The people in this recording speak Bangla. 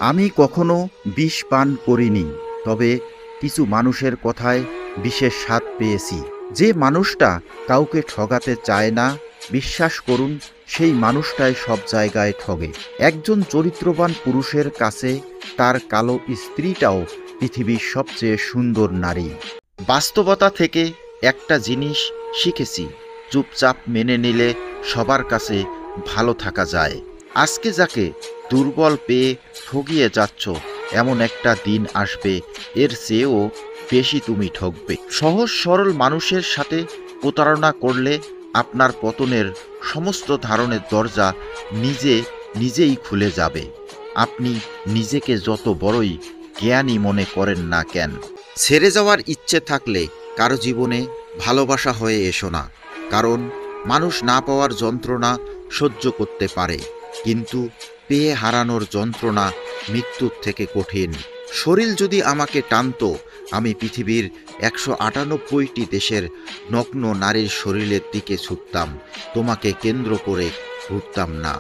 আমি কখনো বিষ পান করিনি, তবে কিছু মানুষের কথায় বিষের স্বাদ পেয়েছি। যে মানুষটা কাউকে ঠগাতে চায় না, বিশ্বাস করুন সেই মানুষটাই সব জায়গায় ঠগে। একজন চরিত্রবান পুরুষের কাছে তার কালো স্ত্রীটাও পৃথিবীর সবচেয়ে সুন্দর নারী। বাস্তবতা থেকে একটা জিনিস শিখেছি, চুপচাপ মেনে নিলে সবার কাছে ভালো থাকা যায়। আজকে যাকে দুর্বল পেয়ে ঠগিয়ে যাচ্ছ, এমন একটা দিন আসবে এর চেয়েও বেশি তুমি ঠকবে। সহজ সরল মানুষের সাথে প্রতারণা করলে আপনার পতনের সমস্ত ধারণের দরজা নিজে নিজেই খুলে যাবে। আপনি নিজেকে যত বড়ই জ্ঞানী মনে করেন না কেন, ছেড়ে যাওয়ার ইচ্ছে থাকলে কারো জীবনে ভালোবাসা হয়ে এসো না। কারণ মানুষ না পাওয়ার যন্ত্রণা সহ্য করতে পারে, কিন্তু পেয়ে হারানোর যন্ত্রণা মৃত্যুর থেকে কঠিন। শরীর যদি আমাকে টানতো, আমি পৃথিবীর 198টি দেশের নগ্ন নারীর শরীরের দিকে ছুটতাম, তোমাকে কেন্দ্র করে ঘুরতাম না।